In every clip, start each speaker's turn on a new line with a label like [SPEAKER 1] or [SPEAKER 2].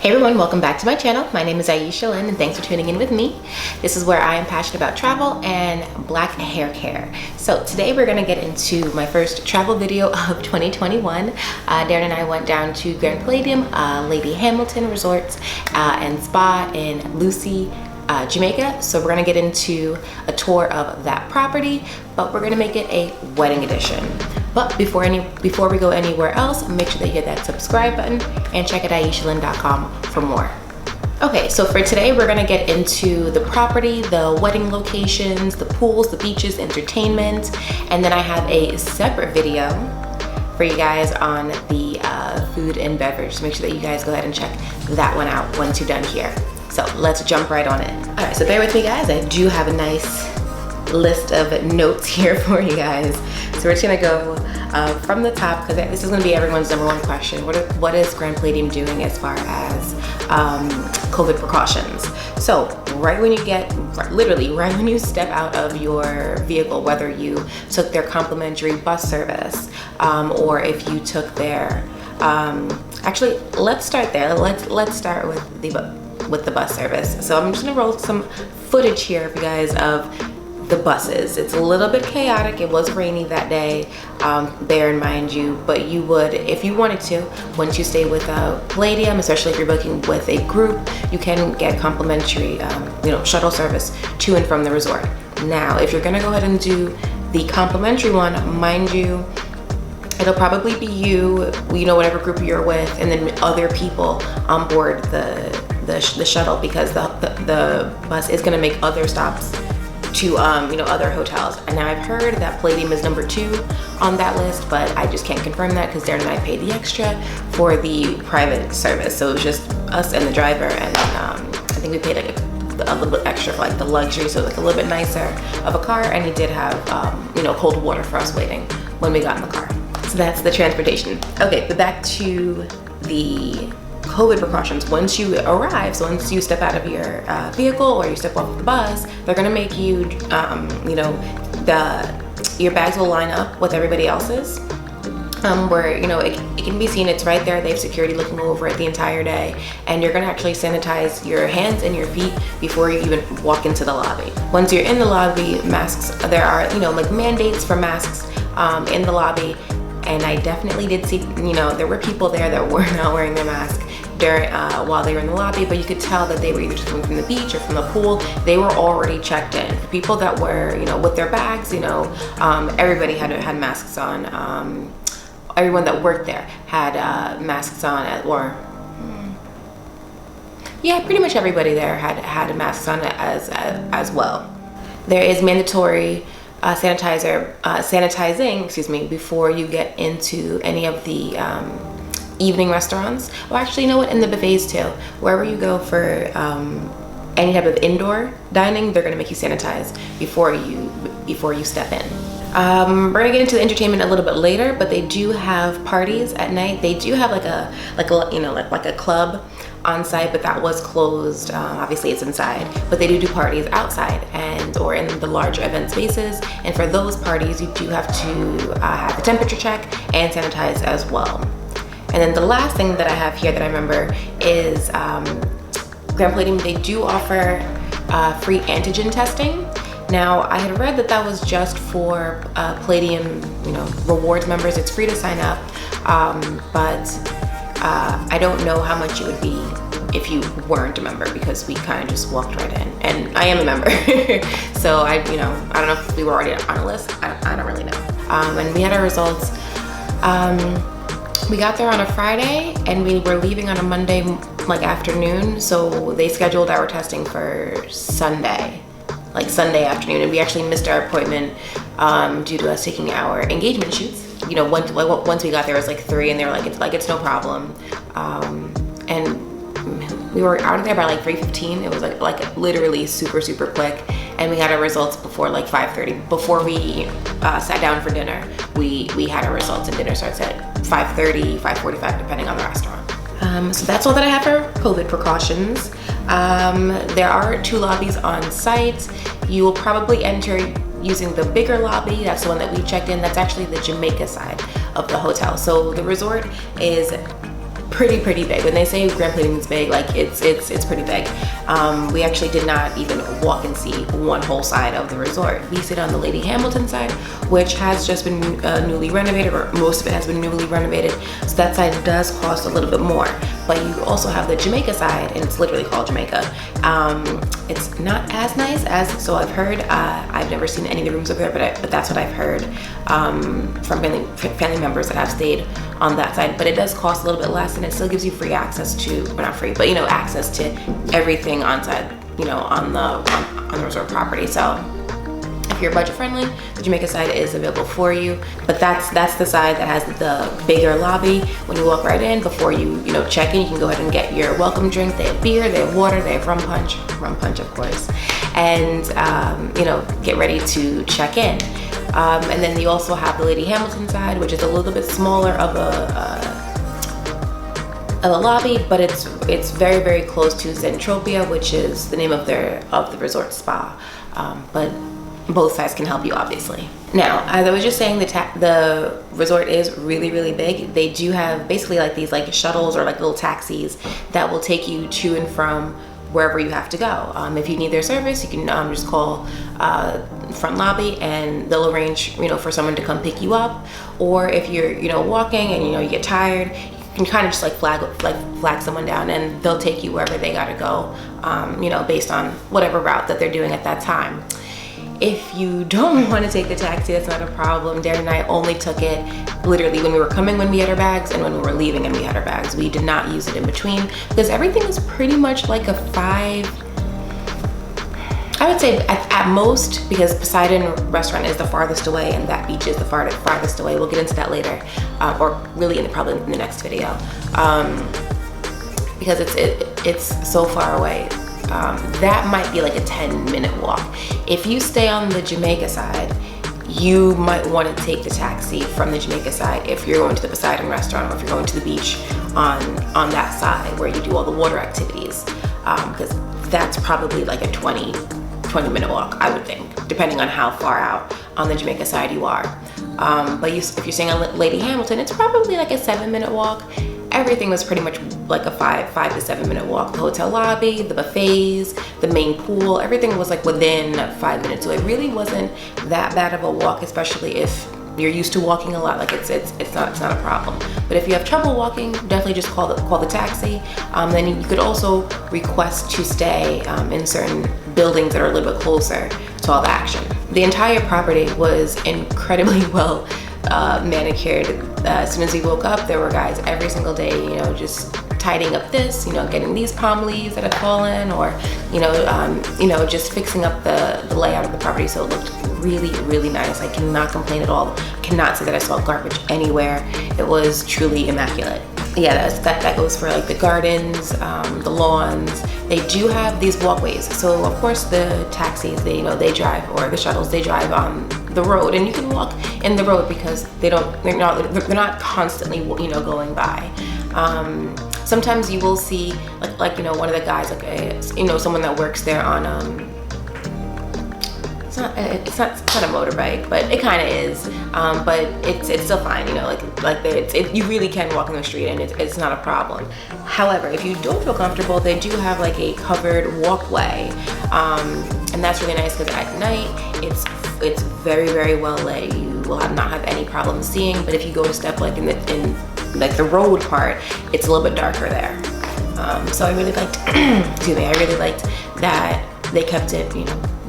[SPEAKER 1] Hey everyone, welcome back to my channel. My name is Iesha Lynn and thanks for tuning in with me. This is where I am passionate about travel and black hair care. So today we're gonna get into my first travel video of 2021. Darren and I went down to Grand Palladium, Lady Hamilton Resorts and Spa in Lucy, Jamaica. So we're gonna get into a tour of that property, but we're gonna make it a wedding edition. But before we go anywhere else, make sure that you hit that subscribe button and check out ieshalynn.com for more. Okay, so for today, we're gonna get into the property, the wedding locations, the pools, the beaches, entertainment, and then I have a separate video for you guys on the food and beverage. So make sure that you guys go ahead and check that one out once you're done here. So let's jump right on it. All right, so bear with me guys. I do have a nice list of notes here for you guys. So we're just gonna go from the top, because this is gonna be everyone's #1 question. What is Grand Palladium doing as far as COVID precautions? So right when you literally right when you step out of your vehicle, whether you took their complimentary bus service or if you took their, actually let's start there. Let's start with the bus service. So I'm just gonna roll some footage here for you guys of the buses. It's a little bit chaotic. It was rainy that day, bear in mind you, but you would, if you wanted to, once you stay with Palladium, especially if you're booking with a group, you can get complimentary shuttle service to and from the resort. Now, if you're gonna go ahead and do the complimentary one, mind you, it'll probably be you, whatever group you're with, and then other people on board the shuttle, because the bus is gonna make other stops to other hotels. And now I've heard that Palladium is #2 on that list, but I just can't confirm that because Darren and I paid the extra for the private service. So it was just us and the driver, and I think we paid like a little bit extra for like the luxury, so like a little bit nicer of a car, and he did have cold water for us waiting when we got in the car. So that's the transportation. Okay, but back to the COVID precautions. Once you arrive, so once you step out of your vehicle or you step off the bus, they're gonna make you, your bags will line up with everybody else's. Where it can be seen, it's right there. They have security looking over it the entire day, and you're gonna actually sanitize your hands and your feet before you even walk into the lobby. Once you're in the lobby, masks, there are like mandates for masks in the lobby. And I definitely did see, there were people there that were not wearing their mask during while they were in the lobby, but you could tell that they were either just coming from the beach or from the pool. They were already checked in. For people that were, with their bags, everybody had masks on. Everyone that worked there had masks on, pretty much everybody there had masks on as well. There is mandatory sanitizing before you get into any of the evening restaurants. Well, actually, in the buffets too. Wherever you go for any type of indoor dining, they're gonna make you sanitize before you step in. We're gonna get into the entertainment a little bit later, but they do have parties at night. They do have like a club on site, but that was closed. Obviously it's inside, but they do parties outside or in the larger event spaces. And for those parties, you do have to have a temperature check and sanitize as well. And then the last thing that I have here that I remember is Grand Palladium, they do offer free antigen testing. Now, I had read that was just for Palladium, rewards members. It's free to sign up, but I don't know how much it would be if you weren't a member, because we kind of just walked right in, and I am a member. So I don't know if we were already on a list. I don't really know. And we had our results. We got there on a Friday, and we were leaving on a Monday afternoon. So they scheduled our testing for Sunday afternoon, and we actually missed our appointment due to us taking our engagement shoots. Once we got there, it was 3, and they were it's no problem. And we were out of there by 3:15. It was literally super quick, and we had our results before 5:30. Before we sat down for dinner, we had our results, and dinner starts at 5:30, 5:45, depending on the restaurant. So that's all that I have for COVID precautions. There are 2 lobbies on site. You will probably enter using the bigger lobby. That's the one that we checked in. That's actually the Jamaica side of the hotel. So the resort is pretty big. When they say Grand Palladium is big, like it's pretty big. We actually did not even walk and see one whole side of the resort. We sit on the Lady Hamilton side, which has just been newly renovated, or most of it has been newly renovated. So that side does cost a little bit more. But you also have the Jamaica side, and it's literally called Jamaica. It's not as nice as, so I've heard. I've never seen any of the rooms over there, but that's what I've heard from family members that have stayed on that side. But it does cost a little bit less, and it still gives you free access to, well, not free, but access to everything on side, on the resort property. So if you're budget friendly, the Jamaica side is available for you. But that's the side that has the bigger lobby. When you walk right in, before you check in, you can go ahead and get your welcome drink. They have beer, they have water, they have rum punch of course, and get ready to check in. And then you also have the Lady Hamilton side, which is a little bit smaller of a lobby, but it's very close to Zentropia, which is the name of the resort spa. But both sides can help you, obviously. Now, as I was just saying, the resort is really big. They do have basically like these like shuttles or like little taxis that will take you to and from wherever you have to go. If you need their service, you can just call front lobby, and they'll arrange for someone to come pick you up. Or if you're walking and you get tired, you can kind of just like flag someone down, and they'll take you wherever they gotta go, based on whatever route that they're doing at that time. If you don't want to take the taxi, that's not a problem. Darren and I only took it literally when we were coming, when we had our bags, and when we were leaving and we had our bags. We did not use it in between, because everything is pretty much like a 5, I would say at most, because Poseidon restaurant is the farthest away and that beach is the farthest away. We'll get into that later, or really probably in the next video, because it's so far away. That might be like a 10-minute walk. If you stay on the Jamaica side, you might want to take the taxi from the Jamaica side if you're going to the Poseidon restaurant, or if you're going to the beach on that side where you do all the water activities, because that's probably like a 20-minute walk, I would think, depending on how far out on the Jamaica side you are. But if you're staying on Lady Hamilton, it's probably like a 7-minute walk. Everything was pretty much like a 5 to 7 minute walk. The hotel lobby, the buffets, the main pool, everything was like within 5 minutes. So it really wasn't that bad of a walk, especially if you're used to walking a lot. Like it's not a problem. But if you have trouble walking, definitely just call the taxi. Then you could also request to stay in certain buildings that are a little bit closer to all the action. The entire property was incredibly well manicured. As soon as we woke up, there were guys every single day, just tidying up this, getting these palm leaves that had fallen, or just fixing up the layout of the property so it looked really nice. I cannot complain at all. I cannot say that I saw garbage anywhere. It was truly immaculate. Yeah, that goes for like the gardens, the lawns. They do have these walkways. So of course the taxis, they drive, or the shuttles, they drive on the road, and you can walk in the road because they're not constantly going by. Sometimes you will see like one of the guys, like someone that works there on it's not a motorbike, but it kind of is. But it's still fine, you really can walk in the street, and it's not a problem. However, if you don't feel comfortable, they do have like a covered walkway, and that's really nice because at night it's very well lit. You will not have any problem seeing. But if you go to step like in like the road part, it's a little bit darker there. So I really liked I really liked that they kept it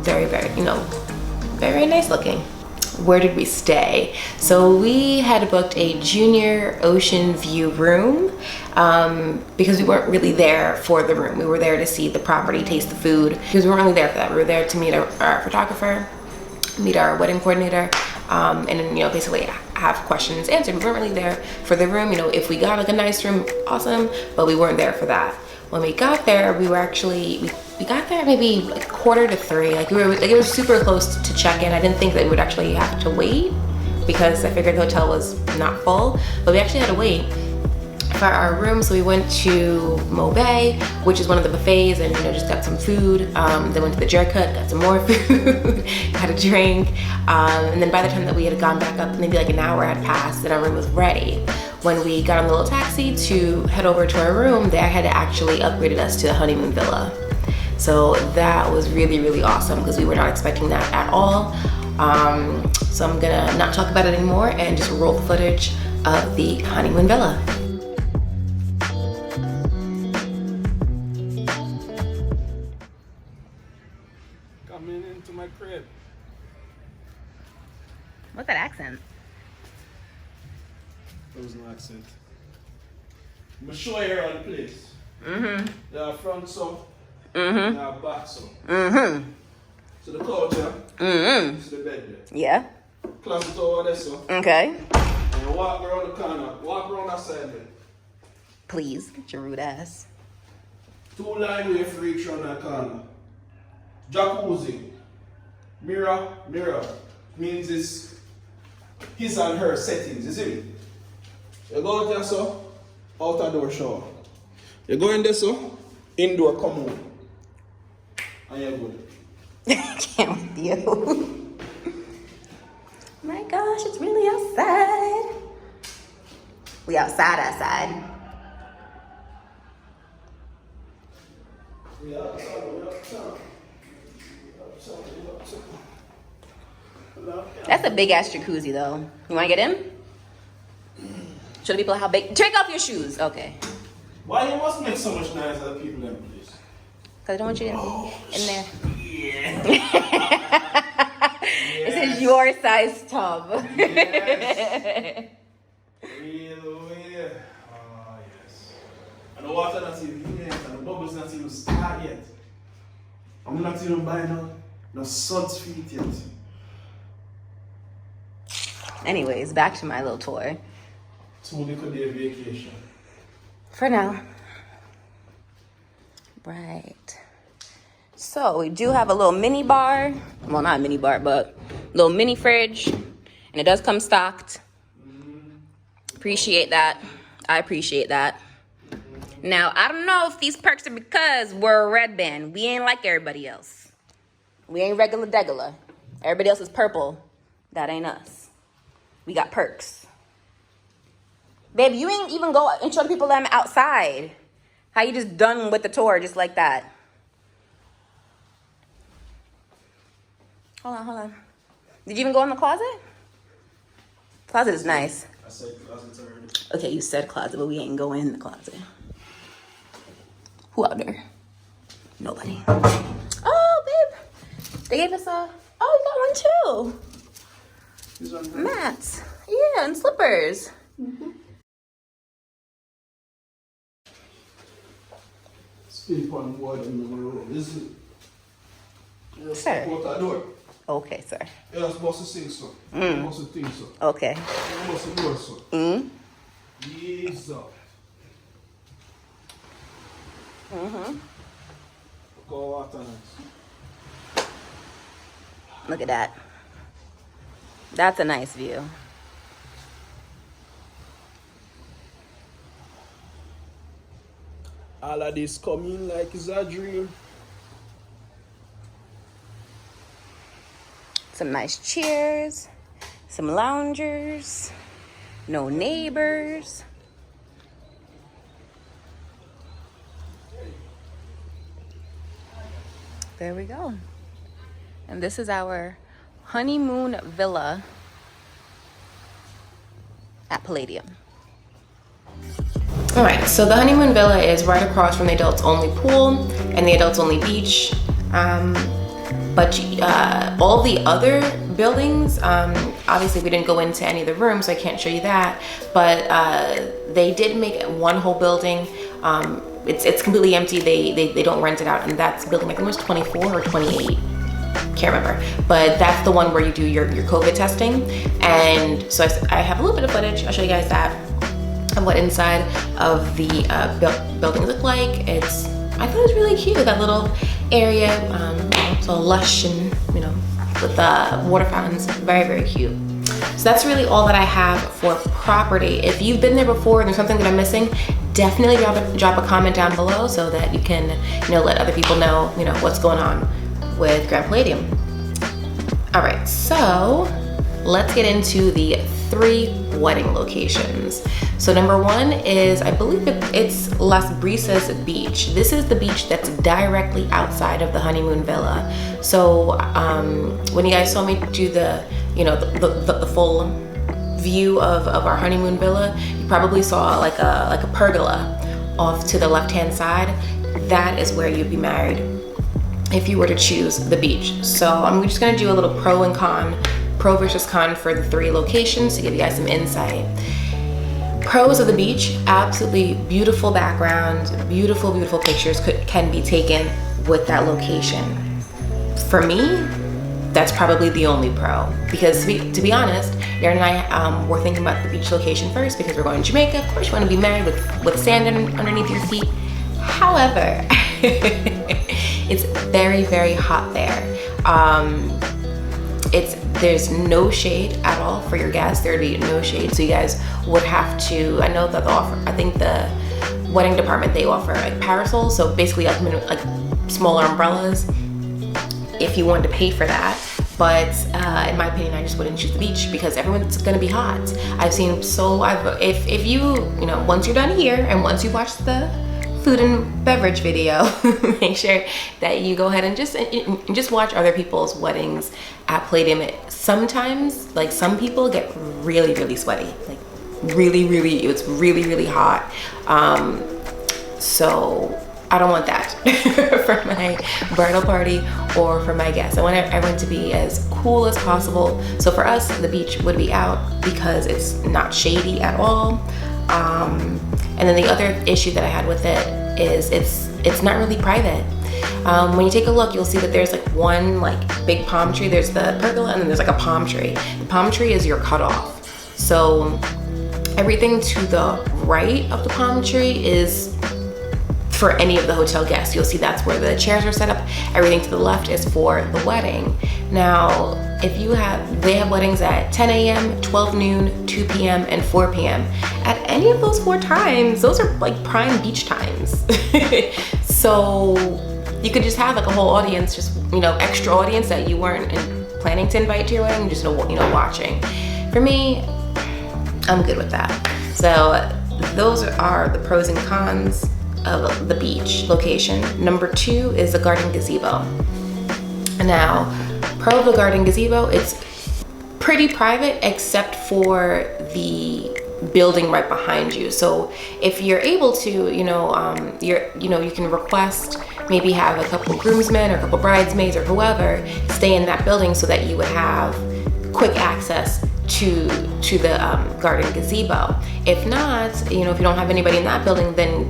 [SPEAKER 1] very nice looking. Where did we stay? So we had booked a junior ocean view room, because we weren't really there for the room. We were there to see the property, taste the food, because we weren't really there for that. We were there to meet our photographer, meet our wedding coordinator, and then basically have questions answered. We weren't really there for the room. If we got like a nice room, awesome, but we weren't there for that. When we got there, we got there maybe like 2:45. Like it was super close to check in. I didn't think that we would actually have to wait, because I figured the hotel was not full, but we actually had to wait for our room. So we went to Mo Bay, which is one of the buffets, and just got some food. Then went to the jerk hut, got some more food, had a drink, and then by the time that we had gone back up, maybe like an hour had passed, and our room was ready. when we got on the little taxi to head over to our room, they had actually upgraded us to the honeymoon villa. So that was really, really awesome because we were not expecting that at all. So I'm gonna not talk about it anymore and just roll the footage of the honeymoon villa.
[SPEAKER 2] Coming into my crib.
[SPEAKER 1] What's that accent?
[SPEAKER 2] There was no accent. I'm gonna show you around the place. There are front so, there are back so. So the couch here, this is the bed there.
[SPEAKER 1] Yeah.
[SPEAKER 2] Closet over there so.
[SPEAKER 1] Okay.
[SPEAKER 2] And you walk around the corner, walk around that side there.
[SPEAKER 1] Please, get your rude ass.
[SPEAKER 2] 2 line way for reach around that corner. Jacuzzi. Mirror, mirror. Means it's his and her settings, you see me? You go out there so, outer door shower. You go in there so, indoor commode. And you're good.
[SPEAKER 1] I can't with you. My gosh, it's really outside. We outside.
[SPEAKER 2] We outside.
[SPEAKER 1] That's a big ass jacuzzi though. You wanna get in? Show the people how big. Take off your shoes. Okay.
[SPEAKER 2] Why you must make so much noise at people in place?
[SPEAKER 1] Because I don't want you in there.
[SPEAKER 2] Yeah.
[SPEAKER 1] This is your size tub.
[SPEAKER 2] Yes. Real way. Oh, yes. And the water not even yet, and the bubbles not even start yet. I'm not even buying no suds feet yet.
[SPEAKER 1] Anyways, back to my little tour.
[SPEAKER 2] 2 little day vacation.
[SPEAKER 1] For now. Right. So we do have a little mini bar. Well, not a mini bar, but a little mini fridge. And it does come stocked. Appreciate that. I appreciate that. Now, I don't know if these perks are because we're a red band. We ain't like everybody else. We ain't regular degular. Everybody else is purple. That ain't us. We got perks. Babe, you ain't even go and show the people them outside. How you just done with the tour just like that? Hold on. Did you even go in the closet? Closet is nice.
[SPEAKER 2] I said closet already.
[SPEAKER 1] Okay, you said closet, but we ain't go in the closet. Who out there? Nobody. Oh, babe. They gave us a... Oh, you got one too.
[SPEAKER 2] These are
[SPEAKER 1] Mats. Yeah, and slippers.
[SPEAKER 2] Speak on board in the room. This is...
[SPEAKER 1] Sir.
[SPEAKER 2] Support that door.
[SPEAKER 1] Okay, sir.
[SPEAKER 2] Yeah, that's supposed to sing so. Supposed to think so.
[SPEAKER 1] Okay.
[SPEAKER 2] Supposed to do so. Ease up. Go water nice.
[SPEAKER 1] Look at that. That's a nice view.
[SPEAKER 2] All of this coming like it's a dream.
[SPEAKER 1] Some nice chairs, some loungers, no neighbors. There we go. And this is our honeymoon villa at Palladium. All right, so the honeymoon villa is right across from the adults only pool and the adults only beach. But all the other buildings, obviously we didn't go into any of the rooms, so I can't show you that. But they did make one whole building. It's completely empty. They don't rent it out, and that's building, I think it was 24 or 28. Can't remember, but that's the one where you do your COVID testing. And so I have a little bit of footage. I'll show you guys that of what inside of the buildings look like. I thought it was really cute, that little area, so lush and, you know, with the water fountains, very, very cute. So that's really all that I have for property. If you've been there before and there's something that I'm missing, definitely drop a comment down below so that you can, you know, let other people know, you know, what's going on with Grand Palladium. All right, so let's get into the 3 wedding locations. So number 1 is, I believe it's Las Brisas Beach. This is the beach that's directly outside of the honeymoon villa. So when you guys saw me do the, you know, the full view of our honeymoon villa, you probably saw like a pergola off to the left-hand side. That is where you'd be married if you were to choose the beach. So I'm just gonna do a little pro versus con for the 3 locations to give you guys some insight. Pros of the beach: absolutely beautiful background, beautiful pictures can be taken with that location. For me, that's probably the only pro, because to be honest, Darren and I were thinking about the beach location first because we're going to Jamaica. Of course you want to be married with sand underneath your feet. However, it's very hot there. There's no shade at all for your guests. There'd be no shade, so you guys would have to, I know that I think the wedding department, they offer like parasols, so basically like smaller umbrellas if you wanted to pay for that. But in my opinion, I just wouldn't choose the beach because everyone's gonna be hot. If you know, once you're done here and once you watch the food and beverage video, make sure that you go ahead and just watch other people's weddings at Palladium. Sometimes, like, some people get really sweaty, like it's really hot. So I don't want that for my bridal party or for my guests. I want everyone to be as cool as possible. So for us, the beach would be out because it's not shady at all. And then the other issue that I had with it is it's not really private. When you take a look, you'll see that there's like one like big palm tree. There's the pergola and then there's like a palm tree. The palm tree is your cutoff. So everything to the right of the palm tree is for any of the hotel guests. You'll see that's where the chairs are set up. Everything to the left is for the wedding. Now, they have weddings at 10 a.m., 12 noon, 2 p.m., and 4 p.m. At any of those 4 times, those are like prime beach times. So you could just have like a whole audience, just, you know, extra audience that you weren't planning to invite to your wedding, just, you know, watching. For me, I'm good with that. So those are the pros and cons of the beach location. Number 2 is the garden gazebo. Now, pro of the garden gazebo, it's pretty private except for the building right behind you. So if you're able to, you can request, maybe have a couple groomsmen or a couple bridesmaids or whoever stay in that building so that you would have quick access to the garden gazebo. If not, you know, if you don't have anybody in that building, then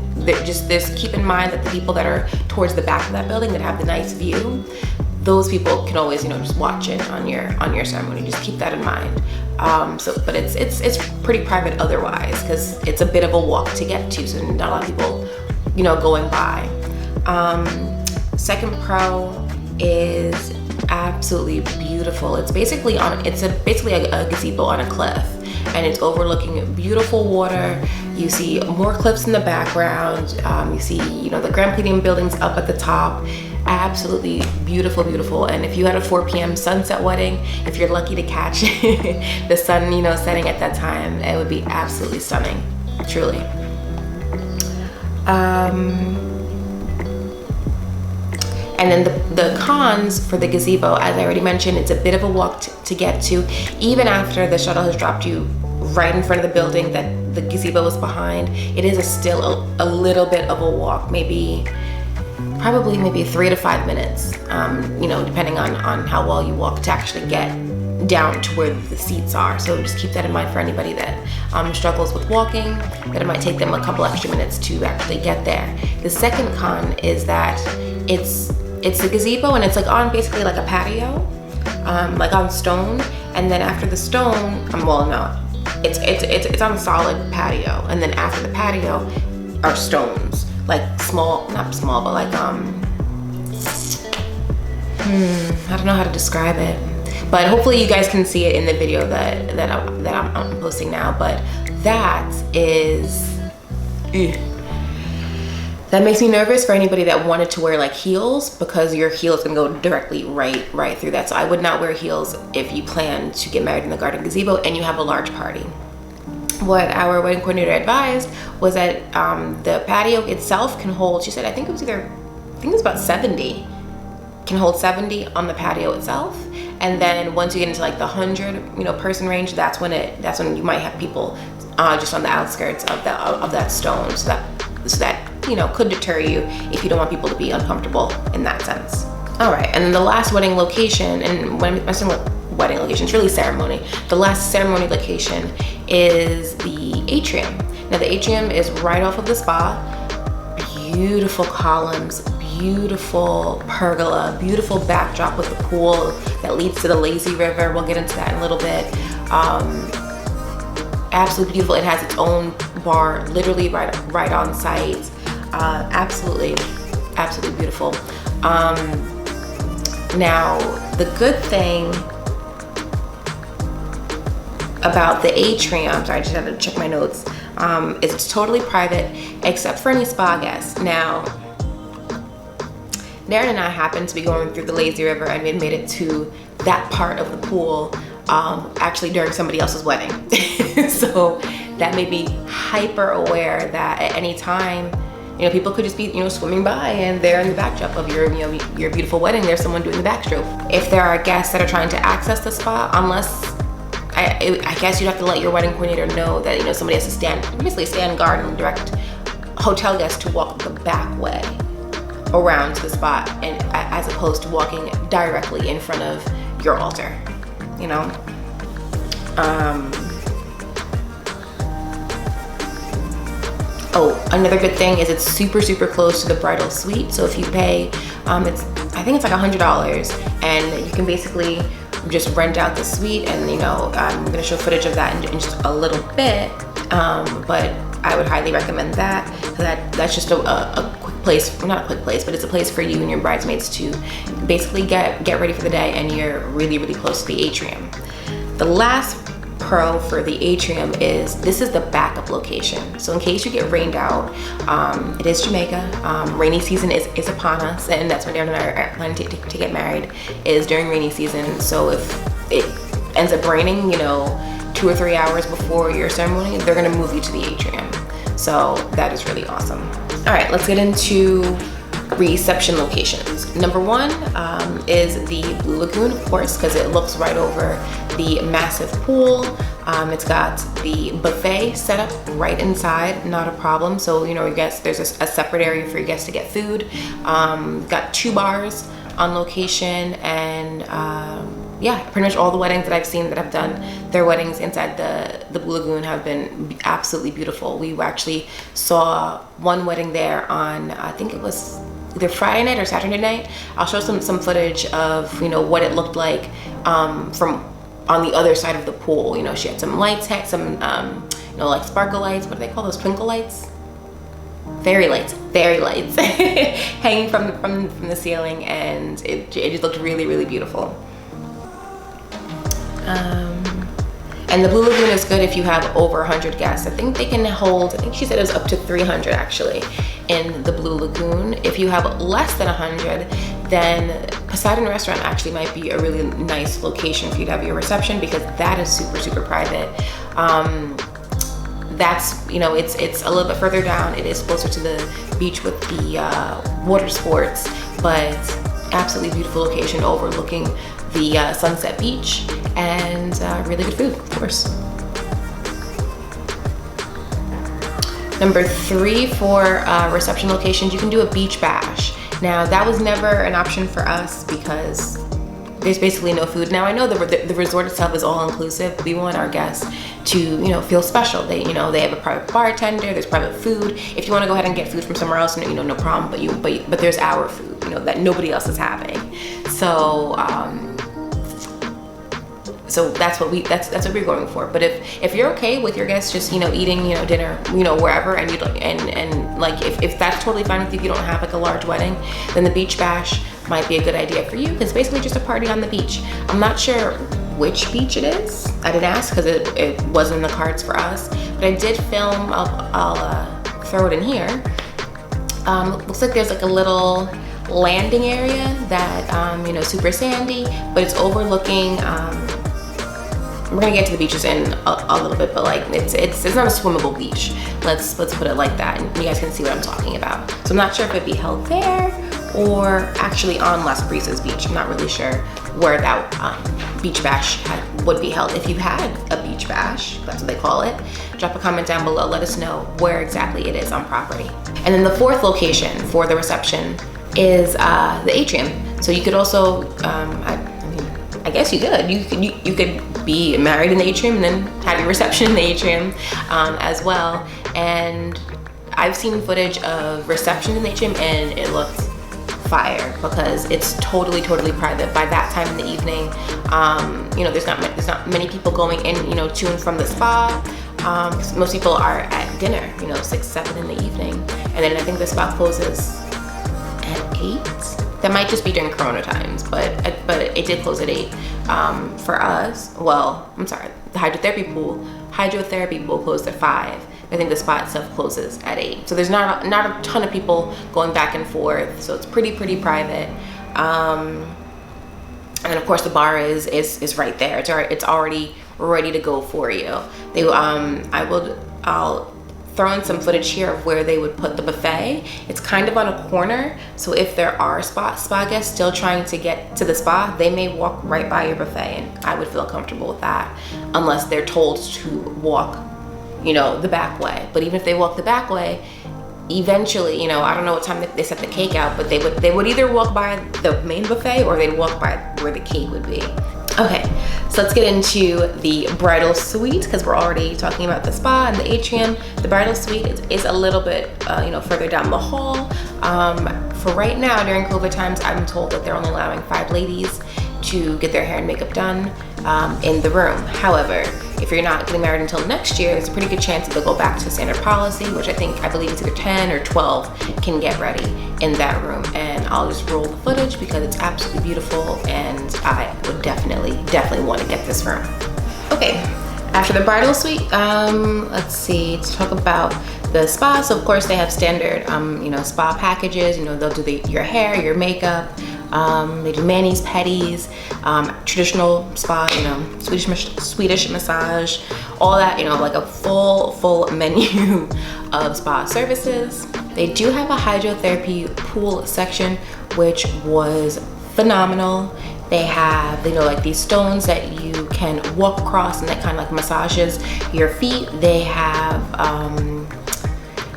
[SPEAKER 1] just keep in mind that the people that are towards the back of that building that have the nice view, those people can always, you know, just watch in on your ceremony. Just keep that in mind. But it's pretty private otherwise because it's a bit of a walk to get to, so not a lot of people, you know, going by. Second pro is absolutely beautiful. It's basically a gazebo on a cliff, and it's overlooking beautiful water. You see more cliffs in the background. You see, you know, the Grand Palladium buildings up at the top. Absolutely beautiful. And if you had a 4 p.m. sunset wedding, if you're lucky to catch the sun, you know, setting at that time, it would be absolutely stunning, truly. And then the cons for the gazebo, as I already mentioned, it's a bit of a walk to get to. Even after the shuttle has dropped you right in front of the building that the gazebo is behind, it is still a little bit of a walk, probably 3 to 5 minutes, you know, depending on how well you walk to actually get down to where the seats are. So just keep that in mind for anybody that struggles with walking, that it might take them a couple extra minutes to actually get there. The second con is that it's a gazebo and it's like on basically like a patio, like on stone, and then after the stone, it's on a solid patio, and then after the patio are stones, like not small, but like I don't know how to describe it, but hopefully you guys can see it in the video that I'm posting now. But that is That makes me nervous for anybody that wanted to wear like heels, because your heel is gonna go directly right through that. So I would not wear heels if you plan to get married in the garden gazebo and you have a large party. What our wedding coordinator advised was that the patio itself can hold, she said, I think it was about 70, can hold 70 on the patio itself. And then once you get into like the 100, person range, that's when you might have people just on the outskirts of that stone. So that could deter you if you don't want people to be uncomfortable in that sense. All right, and then the last wedding location, and when I'm saying wedding location, it's really ceremony. The last ceremony location is the atrium. Now the atrium is right off of the spa. Beautiful columns, beautiful pergola, beautiful backdrop with the pool that leads to the lazy river. We'll get into that in a little bit. Absolutely beautiful. It has its own bar, literally right on site. Absolutely beautiful. Now the good thing about the atrium, sorry, I just had to check my notes, is it's totally private except for any spa guests. Now, Darren and I happened to be going through the lazy river and we made it to that part of the pool actually during somebody else's wedding. So that made me hyper aware that at any time, people could just be, swimming by and they're in the backdrop of your beautiful wedding. There's someone doing the backstroke. If there are guests that are trying to access the spa, I guess you'd have to let your wedding coordinator know that, somebody has to stand guard and direct hotel guests to walk the back way around to the spot, and as opposed to walking directly in front of your altar, Oh, another good thing is it's super close to the bridal suite. So if you pay, I think it's like $100, and you can basically just rent out the suite. And I'm gonna show footage of that in just a little bit, but I would highly recommend that. That's just a quick place, well, not a quick place, but it's a place for you and your bridesmaids to basically get ready for the day, and you're really close to the atrium. The last pro for the atrium is this is the backup location. So in case you get rained out, it is Jamaica. Rainy season is upon us, and that's when Darren and I are planning to get married, is during rainy season. So if it ends up raining, 2 or 3 hours before your ceremony, they're gonna move you to the atrium. So that is really awesome. All right, let's get into reception locations. Number one is the Blue Lagoon, of course, because it looks right over the massive pool. It's got the buffet set up right inside, not a problem. So, your guests, there's a separate area for your guests to get food. Got 2 bars on location, and yeah, pretty much all the weddings that I've seen that have done their weddings inside the Blue Lagoon have been absolutely beautiful. We actually saw one wedding there on, I think it was either Friday night or Saturday night. I'll show some footage of what it looked like from on the other side of the pool. She had some lights, like sparkle lights. What do they call those? Twinkle lights? Fairy lights hanging from the ceiling, and it just looked really beautiful. And the Blue Lagoon is good if you have over 100 guests. I think they can hold, I think she said it was up to 300 actually in the Blue Lagoon. If you have less than 100, then Poseidon Restaurant actually might be a really nice location for you to have your reception, because that is super private. That's, it's a little bit further down. It is closer to the beach with the water sports, but absolutely beautiful location overlooking the Sunset Beach, and really good food, of course. Number 3 for reception locations, you can do a beach bash. Now that was never an option for us because there's basically no food. Now I know the resort itself is all inclusive. We want our guests to feel special. They have a private bartender, there's private food. If you want to go ahead and get food from somewhere else, no problem. But there's our food, that nobody else is having. So that's what we're going for. But if you're okay with your guests just eating dinner wherever, and if that's totally fine with you, if you don't have like a large wedding, then the beach bash might be a good idea for you, because it's basically just a party on the beach. I'm not sure which beach it is. I didn't ask because it wasn't in the cards for us, but I did film. I'll throw it in here. Looks like there's like a little landing area that, you know, super sandy, but it's overlooking, we're gonna get to the beaches in a little bit, but like it's not a swimmable beach. Let's put it like that, and you guys can see what I'm talking about. So I'm not sure if it'd be held there or actually on Las Brisas Beach. I'm not really sure where that beach bash would be held. If you had a beach bash, that's what they call it, drop a comment down below. Let us know where exactly it is on property. And then the fourth location for the reception is the atrium. So you could also, I guess you could. You could be married in the atrium and then have your reception in the atrium as well. And I've seen footage of reception in the atrium and it looks fire because it's totally private. By that time in the evening, you know, there's not many people going in, you know, to and from the spa. Most people are at dinner, you know, 6, 7 in the evening, and then I think the spa closes at 8. That might just be during Corona times, but it did close at 8 for us. Well, I'm sorry, the hydrotherapy pool closed at 5. I think the spa itself closes at 8. So there's not a ton of people going back and forth. So it's pretty private. And of course the bar is right there. It's already ready to go for you. I'll throw in some footage here of where they would put the buffet. It's kind of on a corner, so if there are spa guests still trying to get to the spa, they may walk right by your buffet, and I would feel comfortable with that unless they're told to walk, you know, the back way. But even if they walk the back way, eventually, you know, I don't know what time they set the cake out, but they would either walk by the main buffet or they'd walk by where the cake would be. Okay, so let's get into the bridal suite because we're already talking about the spa and the atrium. The bridal suite is a little bit, you know, further down the hall. For right now, during COVID times, I'm told that they're only allowing 5 ladies to get their hair and makeup done in the room. However, if you're not getting married until next year, there's a pretty good chance that they'll go back to standard policy, which I believe it's either 10 or 12 can get ready in that room. And I'll just roll the footage because it's absolutely beautiful and I would definitely want to get this room. Okay, after the bridal suite, let's see, let's talk about the spa. So of course they have standard, you know, spa packages. You know, they'll do your hair, your makeup, they do manis, pedis, traditional spa, you know, Swedish massage, all that, you know, like a full menu of spa services. They do have a hydrotherapy pool section, which was phenomenal. They have, you know, like these stones that you can walk across and that kind of like massages your feet. They have,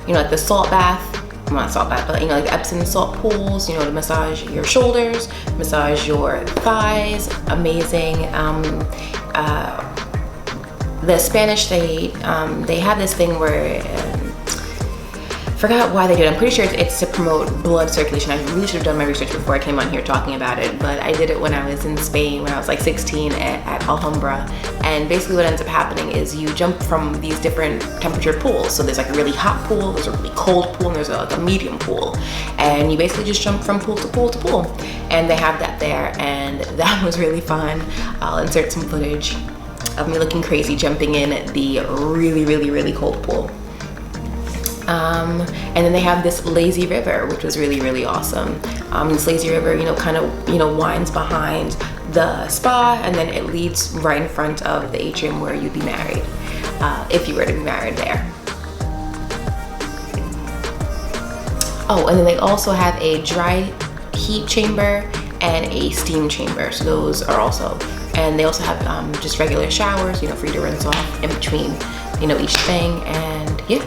[SPEAKER 1] you know, like the salt bath, well, not salt bath, but you know, like Epsom salt pools, you know, to massage your shoulders, massage your thighs. Amazing. The Spanish, they have this thing where, forgot why they do it. I'm pretty sure it's to promote blood circulation. I really should have done my research before I came on here talking about it, but I did it when I was in Spain when I was like 16 at Alhambra. And basically what ends up happening is you jump from these different temperature pools. So there's like a really hot pool, there's a really cold pool, and there's like a medium pool. And you basically just jump from pool to pool to pool. And they have that there, and that was really fun. I'll insert some footage of me looking crazy jumping in the really cold pool. And then they have this lazy river, which was really awesome. This lazy river, you know, kind of, you know, winds behind the spa, and then it leads right in front of the atrium where you'd be married, if you were to be married there. Oh, and then they also have a dry heat chamber and a steam chamber. So those are also, and they also have just regular showers, you know, for you to rinse off in between, you know, each thing. And yeah,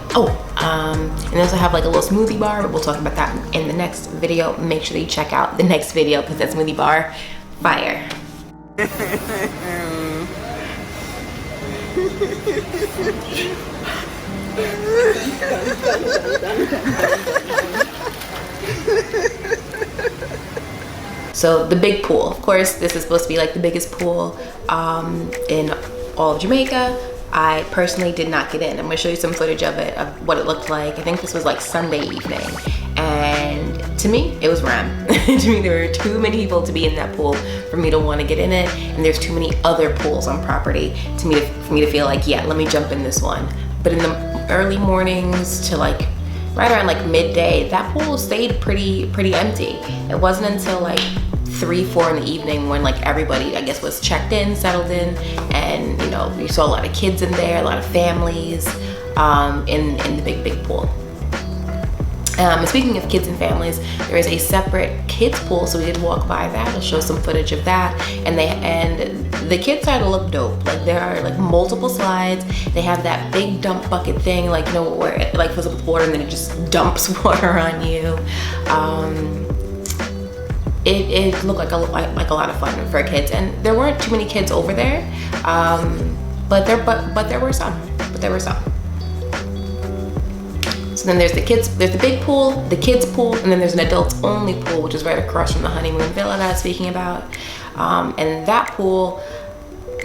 [SPEAKER 1] and they also have like a little smoothie bar, but we'll talk about that in the next video. Make sure that you check out the next video because that smoothie bar, fire. So the big pool, of course, this is supposed to be like the biggest pool in all of Jamaica. I personally did not get in. I'm gonna show you some footage of it, of what it looked like. I think this was like Sunday evening. And to me, it was ram. To me, there were too many people to be in that pool for me to want to get in it. And there's too many other pools on property for me to feel like, yeah, let me jump in this one. But in the early mornings to like right around like midday, that pool stayed pretty empty. It wasn't until like 3, 4 in the evening when like everybody, I guess, was checked in, settled in, and you know, you saw a lot of kids in there, a lot of families in the big pool. Speaking of kids and families, there is a separate kids pool, so we did walk by that. I'll show some footage of that, and the kids side look dope. Like there are like multiple slides. They have that big dump bucket thing, like, you know, where it like fills up with water and then it just dumps water on you. It looked like a lot of fun for kids, and there weren't too many kids over there, but there were some. So then there's the big pool, the kids pool, and then there's an adults only pool, which is right across from the honeymoon villa that I was speaking about. And that pool,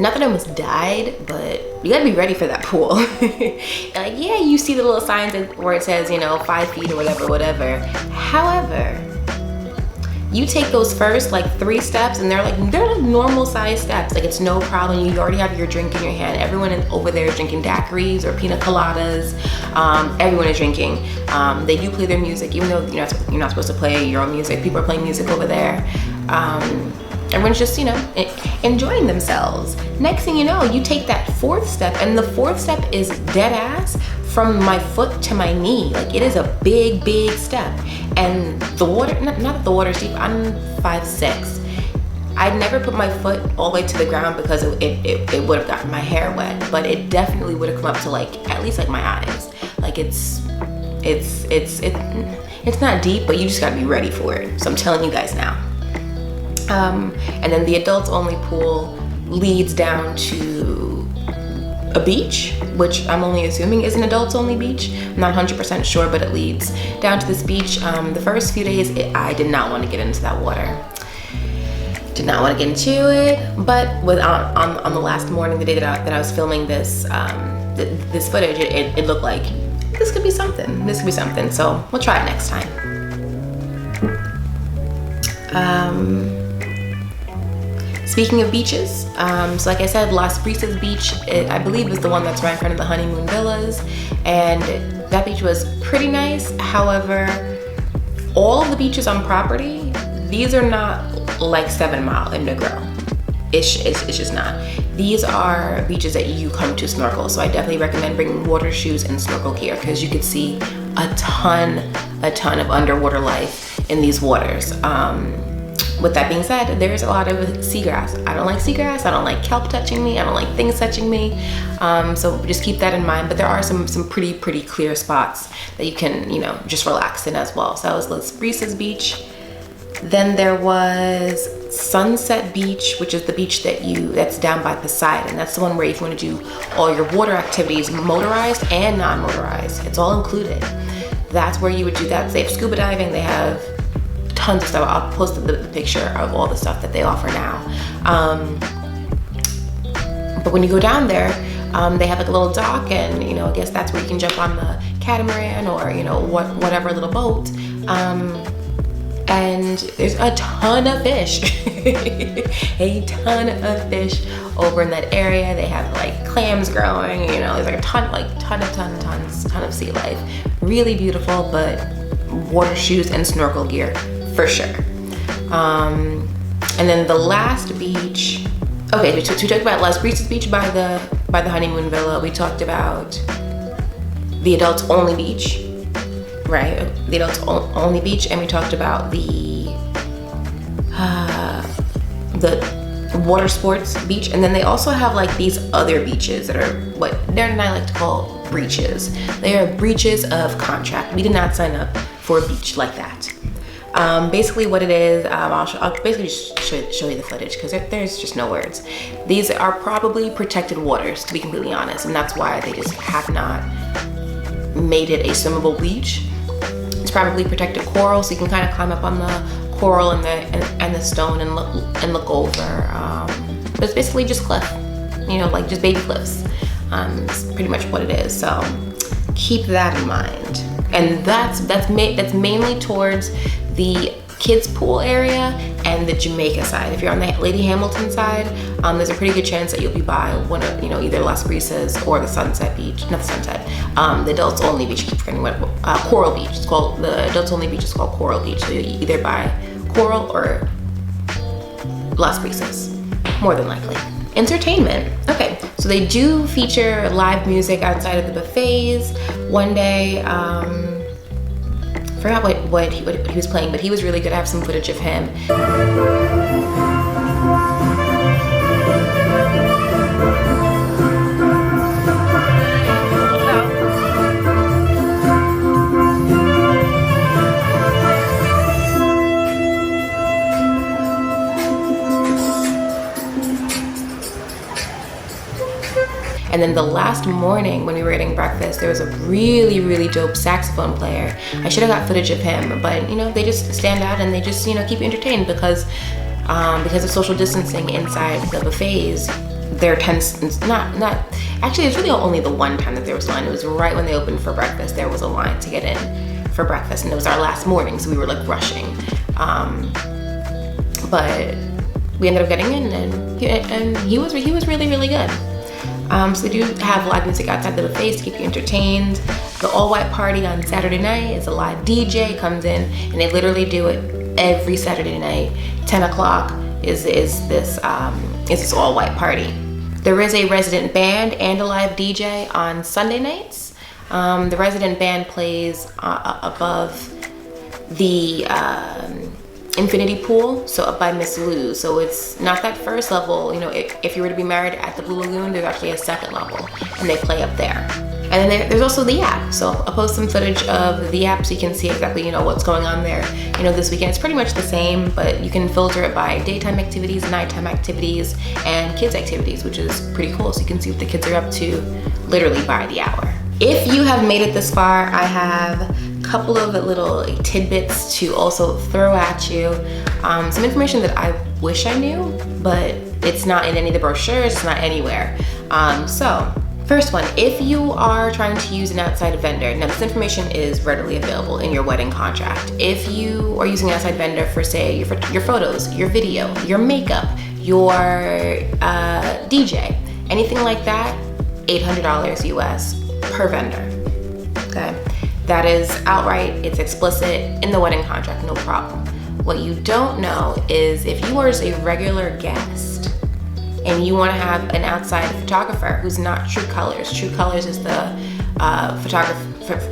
[SPEAKER 1] not that I almost died, but you gotta be ready for that pool. Like, yeah, you see the little signs where it says, you know, 5 feet or whatever. However, you take those first like 3 steps, and they're like normal size steps. Like, it's no problem. You already have your drink in your hand. Everyone over there is drinking daiquiris or pina coladas. Everyone is drinking. They do play their music, even though you're not supposed to play your own music. People are playing music over there. Everyone's just, you know, enjoying themselves. Next thing you know, you take that 4th step, and the 4th step is dead ass from my foot to my knee. Like, it is a big step. And the water, not that the water's deep, I'm 5'6". I'd never put my foot all the way to the ground because it would have gotten my hair wet, but it definitely would have come up to like, at least like my eyes. Like, it's not deep, but you just gotta be ready for it. So I'm telling you guys now. And then the adults only pool leads down to a beach, which I'm only assuming is an adults only beach. I'm not 100% sure, but it leads down to this beach. The first few days, I did not want to get into that water. Did not want to get into it, but on the last morning, the day that I was filming this this footage, it looked like this could be something. This could be something. So we'll try it next time. Speaking of beaches, so like I said, Las Brisas Beach, I believe is the one that's right in front of the honeymoon villas, and that beach was pretty nice. However, all of the beaches on property, these are not like 7 Mile and Negro. It's just not. These are beaches that you come to snorkel, so I definitely recommend bringing water shoes and snorkel gear, because you could see a ton of underwater life in these waters. With that being said, there's a lot of seagrass. I don't like seagrass. I don't like kelp touching me. I don't like things touching me. So just keep that in mind. But there are some pretty clear spots that you can, you know, just relax in as well. So that was Las Brisas Beach. Then there was Sunset Beach, which is the beach that's down by Poseidon. That's the one where if you want to do all your water activities, motorized and non-motorized, it's all included. That's where you would do that. They have scuba diving. They have tons of stuff. I'll post the picture of all the stuff that they offer now. But when you go down there, they have like a little dock, and you know, I guess that's where you can jump on the catamaran or, you know, whatever little boat. And there's a ton of fish. A ton of fish over in that area. They have like clams growing, you know, there's like a ton of sea life. Really beautiful, but water shoes and snorkel gear for sure. And then the last beach, okay, we talked about Las Brisas Beach by the honeymoon villa. We talked about the adults only beach, right? The adults only beach, and we talked about the water sports beach. And then they also have like these other beaches that are what Darren and I like to call breaches. They are breaches of contract. We did not sign up for a beach like that. Basically what it is, I'll basically just show you the footage, because there's just no words. These are probably protected waters, to be completely honest, and that's why they just have not made it a swimmable beach. It's probably protected coral, so you can kind of climb up on the coral and the stone and look over. But it's basically just cliff, you know, like just baby cliffs. It's pretty much what it is. So keep that in mind. And that's mainly towards the kids pool area and the Jamaica side. If you're on the Lady Hamilton side, there's a pretty good chance that you'll be by one of, you know, either Las Brisas or the Sunset Beach, not the Sunset, the adults only beach, I keep forgetting what, Coral Beach. It's called, the adults only beach is called Coral Beach. So you either buy Coral or Las Brisas, more than likely. Entertainment. Okay, so they do feature live music outside of the buffets. One day, forgot what he was playing, but he was really good. I have some footage of him. And then the last morning when we were getting breakfast, there was a really, really dope saxophone player. I should have got footage of him, but you know, they just stand out and they just, you know, keep you entertained because of social distancing inside the buffets. There tends, actually it's really only the one time that there was a line. It was right when they opened for breakfast. There was a line to get in for breakfast, and it was our last morning, so we were like rushing. But we ended up getting in, and he was really, really good. So they do have live music outside the buffets to keep you entertained. The all-white party on Saturday night is a live DJ comes in, and they literally do it every Saturday night. 10 o'clock is this all-white party. There is a resident band and a live DJ on Sunday nights. The resident band plays above the infinity pool, so up by Miss Lou. So it's not that first level, you know, if you were to be married at the Blue Lagoon, there's actually a second level, and they play up there. And then there's also the app. So I'll post some footage of the app so you can see exactly, you know, what's going on there. You know, this weekend it's pretty much the same, but you can filter it by daytime activities, nighttime activities, and kids activities, which is pretty cool. So you can see what the kids are up to literally by the hour. If you have made it this far, I have a couple of little tidbits to also throw at you. Some information that I wish I knew, but it's not in any of the brochures, it's not anywhere. So, first one, if you are trying to use an outside vendor, now this information is readily available in your wedding contract. If you are using an outside vendor for, say, your photos, your video, your makeup, your DJ, anything like that, $800 US per vendor, okay? That is outright, it's explicit in the wedding contract, no problem. What you don't know is if you are just a regular guest and you want to have an outside photographer who's not True Colors. True Colors is the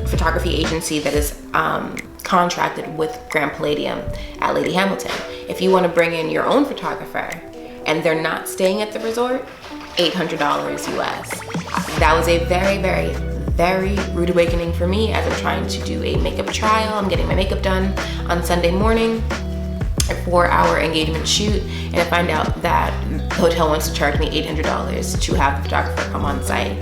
[SPEAKER 1] photography agency that is contracted with Grand Palladium at Lady Hamilton. If you want to bring in your own photographer and they're not staying at the resort, $800 US. That was a very, very, very rude awakening for me as I'm trying to do a makeup trial. I'm getting my makeup done on Sunday morning, a 4-hour engagement shoot, and I find out that the hotel wants to charge me $800 to have the photographer come on site.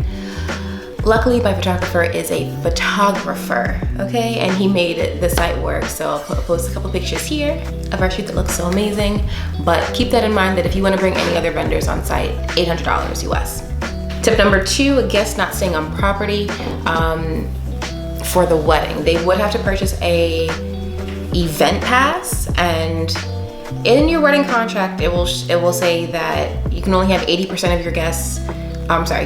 [SPEAKER 1] Luckily, my photographer is a photographer, okay? And he made the site work. So I'll post a couple pictures here of our shoot that looks so amazing. But keep that in mind that if you want to bring any other vendors on site, $800 US. Tip number 2, a guest not staying on property for the wedding. They would have to purchase a event pass, and in your wedding contract, it will say that you can only have 80% of your guests,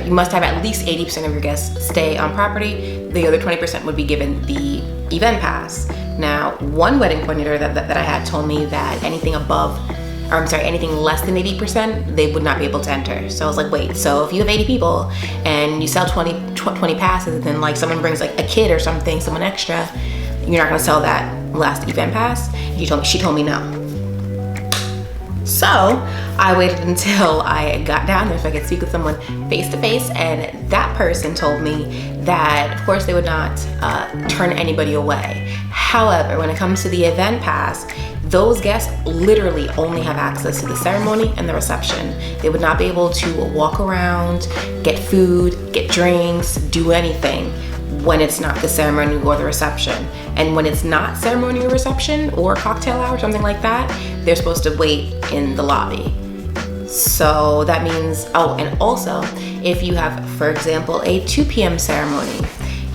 [SPEAKER 1] you must have at least 80% of your guests stay on property. The other 20% would be given the event pass. Now, one wedding coordinator that I had told me that anything less than 80%, they would not be able to enter. So I was like, wait, so if you have 80 people and you sell 20 passes, and then like someone brings like a kid or something, someone extra, you're not gonna sell that last event pass? She told me no. So I waited until I got down there so I could speak with someone face to face, and that person told me that of course they would not turn anybody away. However, when it comes to the event pass, those guests literally only have access to the ceremony and the reception. They would not be able to walk around, get food, get drinks, do anything when it's not the ceremony or the reception. And when it's not ceremony or reception or cocktail hour or something like that, they're supposed to wait in the lobby. So that means, oh, and also if you have, for example, a 2 p.m. ceremony,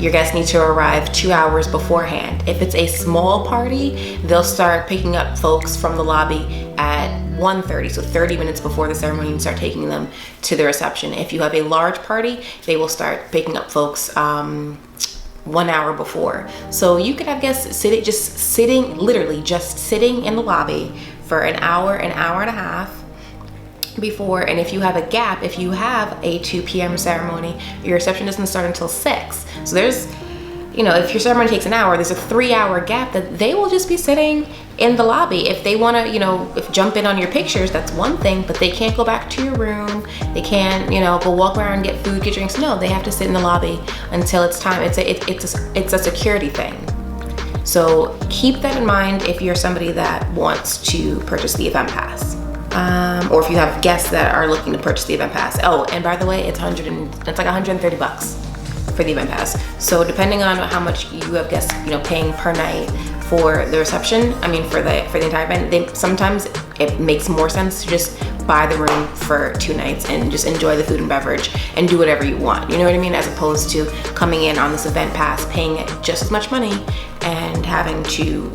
[SPEAKER 1] your guests need to arrive 2 hours beforehand. If it's a small party, they'll start picking up folks from the lobby at 1:30, so 30 minutes before the ceremony, and start taking them to the reception. If you have a large party, they will start picking up folks 1 hour before. So you could have guests literally just sitting in the lobby for an hour and a half before. And if you have a gap, if you have a 2 p.m. ceremony, your reception doesn't start until 6. So there's, if your ceremony takes an hour, there's a 3-hour gap that they will just be sitting in the lobby. If they want to, if jump in on your pictures, that's one thing, but they can't go back to your room. They can't, go walk around and get food, get drinks. No, they have to sit in the lobby until it's time. It's a security thing. So keep that in mind if you're somebody that wants to purchase the event pass. Or if you have guests that are looking to purchase the event pass. Oh, and by the way, it's like $130 for the event pass. So depending on how much you have guests, paying per night for the reception, for the entire event, sometimes it makes more sense to just buy the room for 2 nights and just enjoy the food and beverage and do whatever you want. You know what I mean? As opposed to coming in on this event pass, paying just as much money and having to,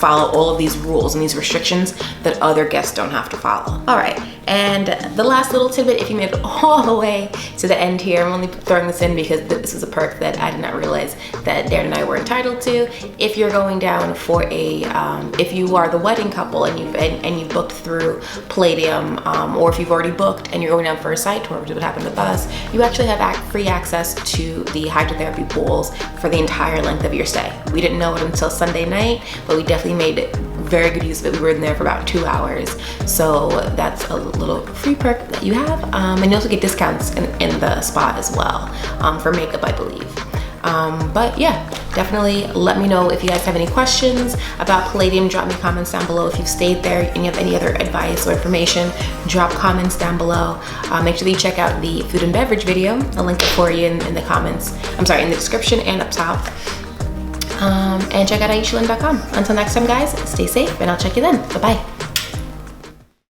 [SPEAKER 1] follow all of these rules and these restrictions that other guests don't have to follow. All right, and the last little tidbit, if you made it all the way to the end here, I'm only throwing this in because this is a perk that I did not realize that Darren and I were entitled to. If you're going down for if you are the wedding couple and you've booked through Palladium, or if you've already booked and you're going down for a site tour, which is what happened with us, you actually have free access to the hydrotherapy pools for the entire length of your stay. We didn't know it until Sunday night, but we definitely made very good use of it. We were in there for about 2 hours. So that's a little free perk that you have. And you also get discounts in the spa as well, for makeup, I believe. But yeah, definitely let me know if you guys have any questions about Palladium. Drop me comments down below. If you've stayed there and you have any other advice or information, drop comments down below. Make sure that you check out the food and beverage video. I'll link it for you in the comments. In the description and up top. And check out IeshaLynn.com. Until next time, guys, stay safe, and I'll check you then. Bye-bye.